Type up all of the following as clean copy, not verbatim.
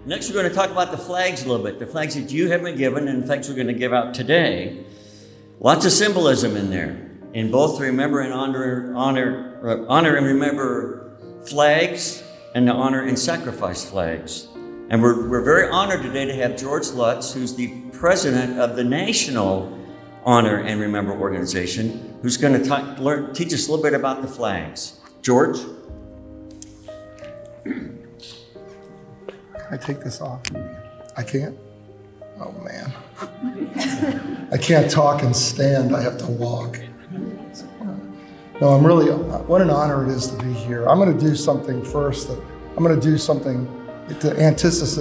Next, we're going to talk about the flags a little bit, the flags that you have been given and the flags we're going to give out today. Lots of symbolism in there, in both the remember and honor and remember flags and the honor and sacrifice flags. And we're very honored today to have George Lutz, who's the president of the National Honor and Remember organization, who's going to teach us a little bit about the flags. George? I take this off? I can't? Oh, man. I can't talk and stand. I have to walk. No, I'm really, what an honor it is to be here. I'm going to do something first. I'm going to do something to antithesis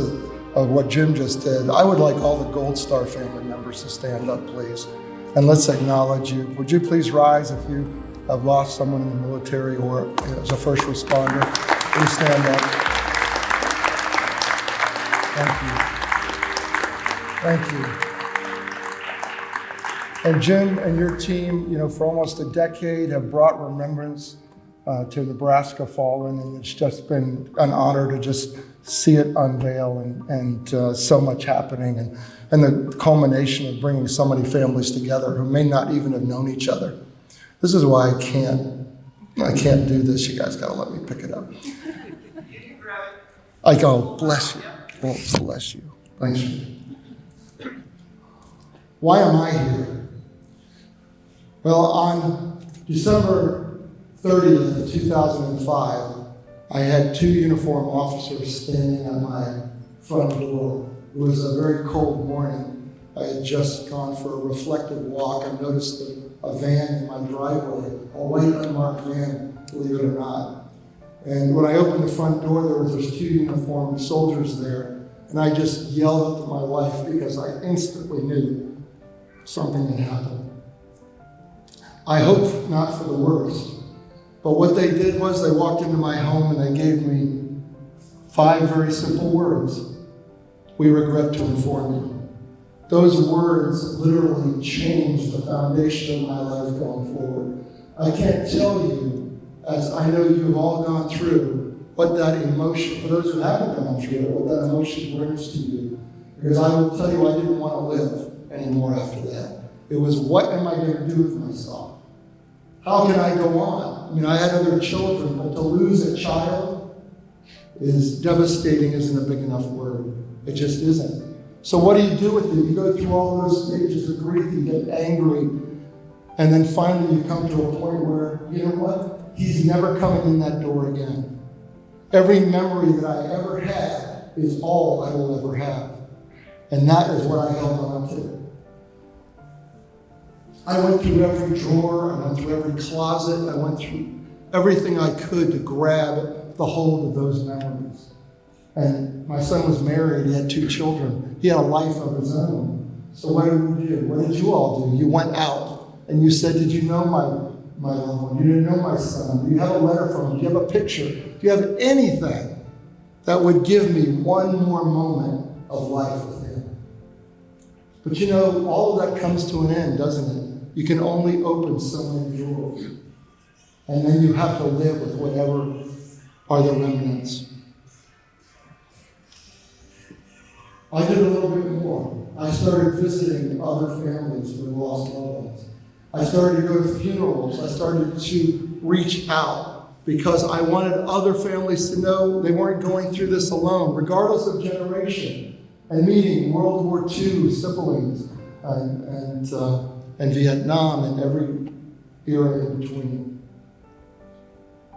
of what Jim just did. I would like all the Gold Star family members to stand up, please. And let's acknowledge you. Would you please rise if you have lost someone in the military or as a first responder? Please stand up. Thank you. Thank you. And Jim and your team, for almost a decade have brought Remembrance to Nebraska Fallen, and it's just been an honor to just see it unveil and so much happening and the culmination of bringing so many families together who may not even have known each other. This is why I can't do this. You guys gotta let me pick it up. I go, bless you. Oh, bless you. Thank you. Why am I here? Well, on December 30th, 2005, I had two uniformed officers standing at my front door. It was a very cold morning. I had just gone for a reflective walk. I noticed a van in my driveway, a white unmarked van, believe it or not. And when I opened the front door, there was two uniformed soldiers there. And I just yelled up to my wife because I instantly knew something had happened. I hope not for the worst. But what they did was they walked into my home and they gave me 5 very simple words. We regret to inform you. Those words literally changed the foundation of my life going forward. I can't tell you, as I know you've all gone through, what that emotion, for those who haven't gone through it, what that emotion brings to you. Because I will tell you, I didn't want to live anymore after that. It was, what am I going to do with myself? How can I go on? I had other children, but to lose a child is devastating, isn't a big enough word. It just isn't. So what do you do with it? You go through all those stages of grief, you get angry, and then finally you come to a point where, you know what? He's never coming in that door again. Every memory that I ever had is all I will ever have. And that is what I held on to. I went through every drawer, I went through every closet, I went through everything I could to grab the hold of those memories. And my son was married, he had 2 children. He had a life of his own. So what did we do? What did you all do? You went out and you said, did you know my loved one? You didn't know my son. Do you have a letter from him? Do you have a picture? Do you have anything that would give me one more moment of life with him? But all of that comes to an end, doesn't it? You can only open so many drawers. And then you have to live with whatever are the remnants. I did a little bit more. I started visiting other families who lost loved ones. I started to go to funerals. I started to reach out because I wanted other families to know they weren't going through this alone, regardless of generation. And meeting World War II siblings and Vietnam and every era in between.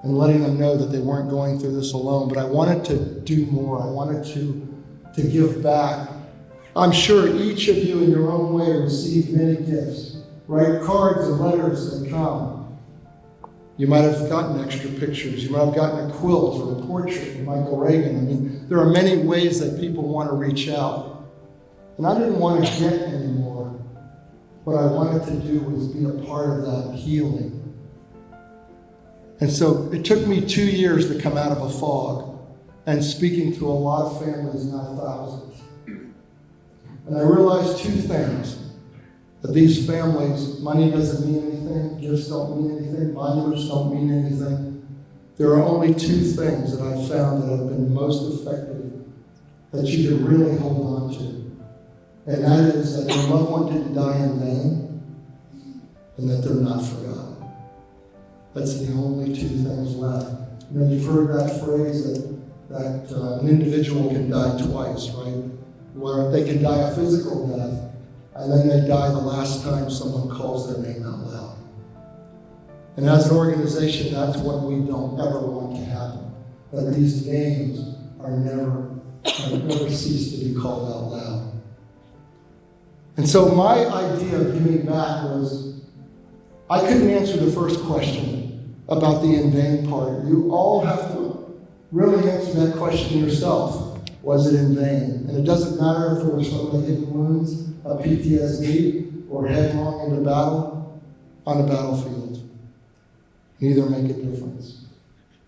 And letting them know that they weren't going through this alone. But I wanted to do more. I wanted to give back. I'm sure each of you in your own way received many gifts. Write cards and letters that come. You might have gotten extra pictures. You might have gotten a quilt or a portrait from Michael Reagan. There are many ways that people want to reach out. And I didn't want to get anymore. What I wanted to do was be a part of that healing. And so it took me 2 years to come out of a fog and speaking to a lot of families, now thousands. And I realized 2 things. That these families, money doesn't mean anything, gifts don't mean anything, monuments don't mean anything. There are only 2 things that I've found that have been most effective that you can really hold on to. And that is that your loved one didn't die in vain and that they're not forgotten. That's the only two things left. You know, you've heard that phrase that an individual can die twice, right? Where they can die a physical death, and then they die the last time someone calls their name out loud. And as an organization, that's what we don't ever want to happen. That these names never cease to be called out loud. And so my idea of giving back was, I couldn't answer the first question about the in vain part. You all have to really answer that question yourself. Was it in vain? And it doesn't matter if it was from the hidden wounds, a PTSD, or headlong into battle on a battlefield. Neither make a difference.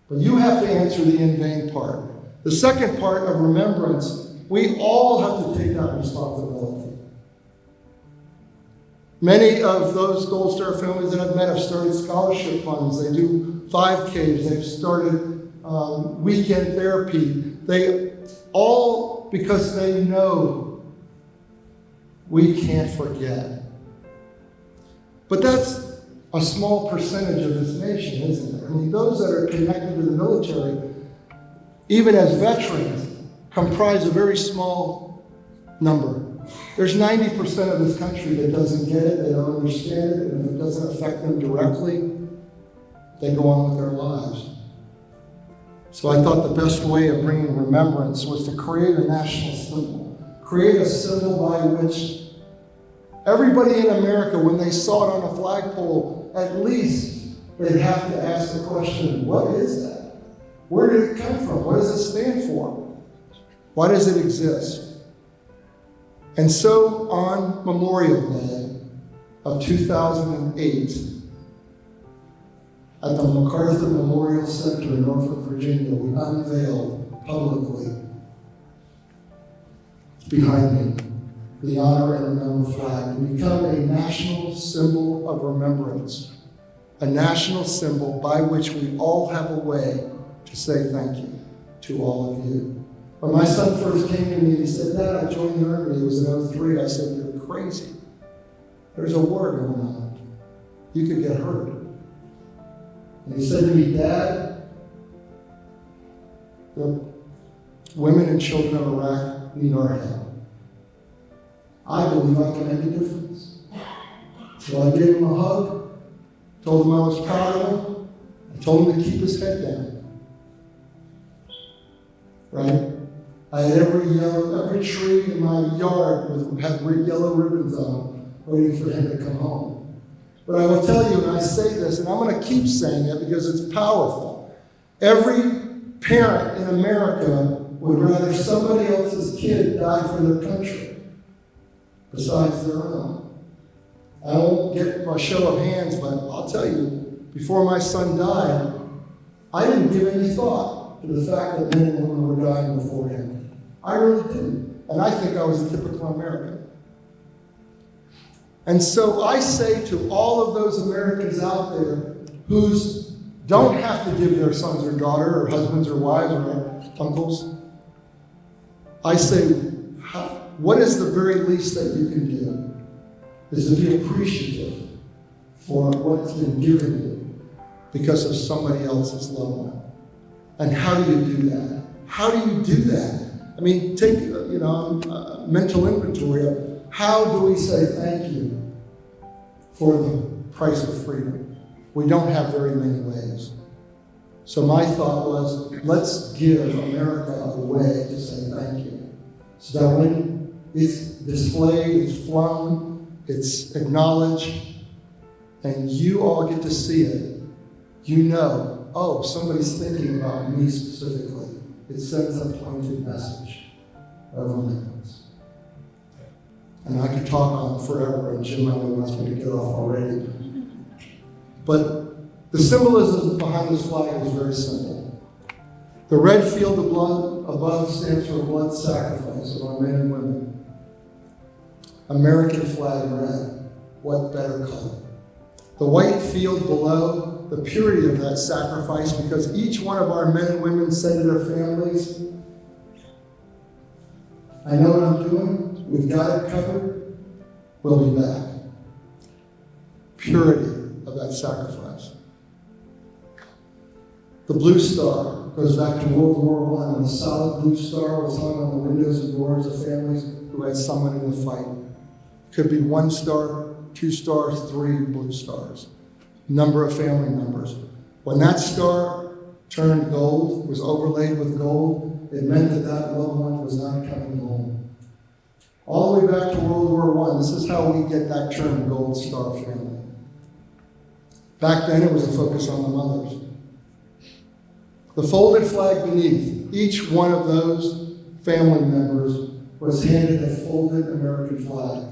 But you have to answer the in vain part. The second part of remembrance, we all have to take that responsibility. Many of those Gold Star families that I've met have started scholarship funds. They do 5Ks. They've started weekend therapy. They all, because they know we can't forget. But that's a small percentage of this nation, isn't it? I mean, those that are connected to the military, even as veterans, comprise a very small number. There's 90% of this country that doesn't get it, they don't understand it, and if it doesn't affect them directly, they go on with their lives. So I thought the best way of bringing remembrance was to create a national symbol. Create a symbol by which everybody in America, when they saw it on a flagpole, at least they'd have to ask the question, what is that? Where did it come from? What does it stand for? Why does it exist? And so on Memorial Day of 2008, at the MacArthur Memorial Center in Norfolk, Virginia, we unveiled publicly behind me the Honor and Remember flag to become a national symbol of remembrance, a national symbol by which we all have a way to say thank you to all of you. When my son first came to me and he said, Dad, I joined the Army, it was in 03, I said, you're crazy. There's a war going on. You could get hurt. And he said to me, Dad, the women and children of Iraq need our help. I believe I can make a difference. So I gave him a hug, told him I was proud of him, I told him to keep his head down. Right? I had every tree in my yard had yellow ribbons on, waiting for him to come home. But I will tell you, and I say this, and I'm going to keep saying it because it's powerful. Every parent in America would rather somebody else's kid die for their country besides their own. I won't get a show of hands, but I'll tell you, before my son died, I didn't give any thought to the fact that men and women were dying before him. I really didn't. And I think I was a typical American. And so I say to all of those Americans out there who don't have to give their sons or daughter or husbands or wives or uncles, I say, what is the very least that you can do is to be appreciative for what's been given you because of somebody else's loved one. And how do you do that? How do you do that? I mean, take a mental inventory of how do we say thank you for the price of freedom? We don't have very many ways. So my thought was, let's give America a way to say thank you. So that when it's displayed, it's flown, it's acknowledged, and you all get to see it, you know, oh, somebody's thinking about me specifically. It sends a pointed message of remembrance. And I could talk on forever, and Jim, I know wants me to get off already. But the symbolism behind this flag is very simple. The red field of blood above stands for blood sacrifice of our men and women. American flag red, what better color? The white field below, the purity of that sacrifice, because each one of our men and women say to their families, I know what I'm doing. We've got it covered. We'll be back. Purity of that sacrifice. The blue star goes back to World War I, when a solid blue star was hung on the windows and doors of families who had someone in the fight. Could be 1 star, 2 stars, 3 blue stars. Number of family members. When that star turned gold, was overlaid with gold, it meant that that loved one was not coming home. All the way back to World War I, this is how we get that term, Gold Star family. Back then, it was a focus on the mothers. The folded flag beneath each one of those family members was handed a folded American flag.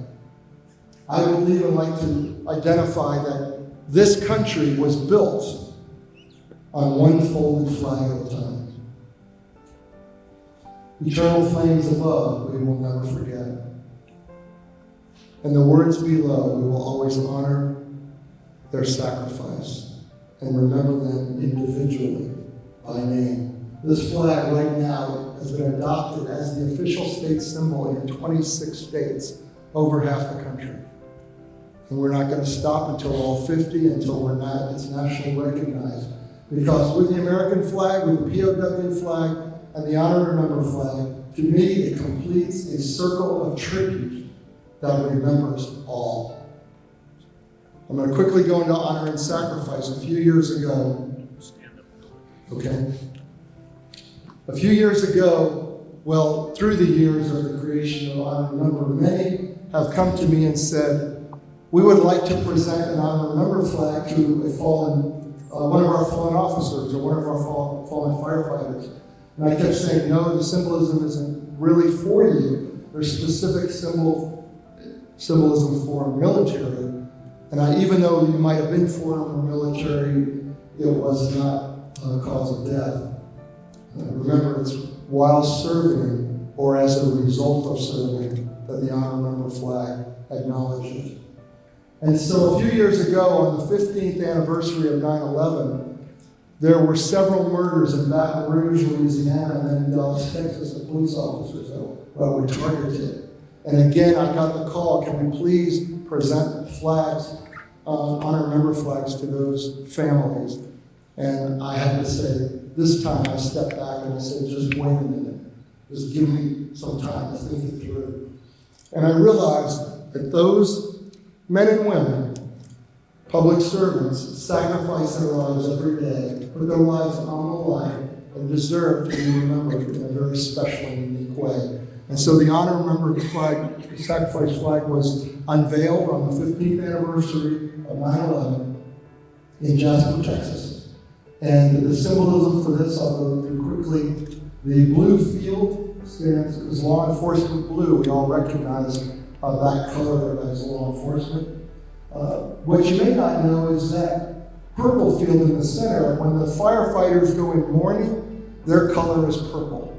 I would even like to identify that this country was built on one folded flag at a time. Eternal flames above, we will never forget. And the words below, we will always honor their sacrifice and remember them individually by name. This flag right now has been adopted as the official state symbol in 26 states, over half the country. And we're not going to stop until all 50, until it's nationally recognized. Because with the American flag, with the POW flag, and the Honor and Remember flag, to me it completes a circle of tribute that remembers all. I'm going to quickly go into honor and sacrifice. A few years ago, through the years of the creation of Honor and Remember, many have come to me and said, we would like to present an Honor and Remember flag to a one of our fallen officers or one of our fallen firefighters. And I kept saying, no, the symbolism isn't really for you. There's specific symbolism for military. And even though you might have been former military, it was not a cause of death. Remember, it's while serving or as a result of serving that the Honor and Remember flag acknowledges. And so a few years ago, on the 15th anniversary of 9/11, there were several murders in Baton Rouge, Louisiana, and then in Dallas, Texas, of police officers that were targeted. And again, I got the call, can we please present flags, Honor and Remember flags to those families? And I had to say, this time I stepped back and I said, just wait a minute. Just give me some time to think it through. And I realized that those men and women, public servants, sacrifice their lives every day, put their lives on the line, and deserve to be remembered in a very special and unique way. And so the Honor and Remember flag, the sacrifice flag, was unveiled on the 15th anniversary of 9/11 in Jasper, Texas. And the symbolism for this, I'll go through quickly. The blue field stands as law enforcement blue. We all recognize that color as law enforcement. What you may not know is that purple field in the center, when the firefighters go in mourning, their color is purple.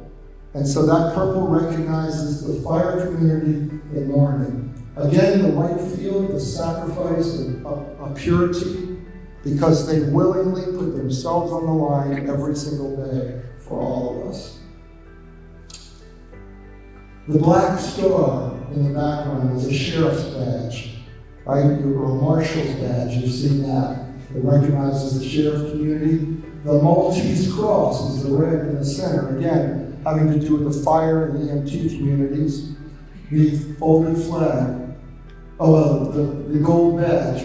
And so that purple recognizes the fire community in mourning. Again, the white field, the sacrifice of purity, because they willingly put themselves on the line every single day for all of us. The black star in the background is a sheriff's badge, right? Or a marshal's badge, you've seen that. It recognizes the sheriff community. The Maltese Cross is the red in the center, again, having to do with the fire and the EMT communities. The folded flag, the gold badge,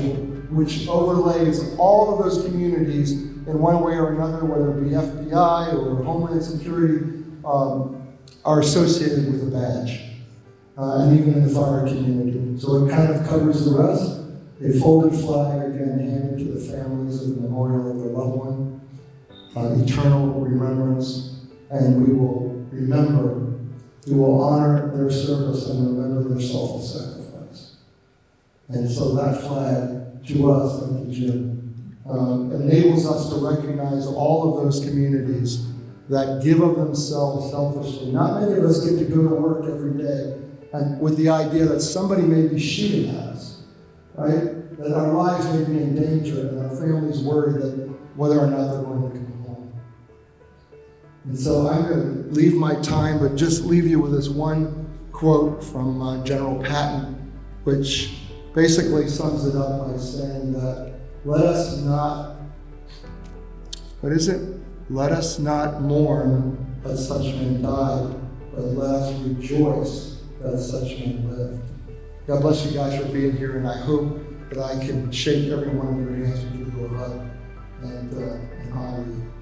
which overlays all of those communities in one way or another, whether it be FBI or Homeland Security, are associated with a badge, and even in the fire community. So it kind of covers the rest. A folded flag, again, handed to the families as a memorial of their loved one, eternal remembrance, and we will remember, we will honor their service and remember their self-sacrifice. And so that flag, to us, thank you, Jim, enables us to recognize all of those communities that give of themselves selfishly. Not many of us get to go to work every day and with the idea that somebody may be shooting at us, right? That our lives may be in danger and our families worry that whether or not they're going to come home. And so I'm going to leave my time, but just leave you with this one quote from General Patton, which basically sums it up by saying that let us not, let us not mourn that such men died, but let us rejoice that such men lived. God bless you guys for being here, and I hope that I can shake every one of your hands and give you a hug and honor you.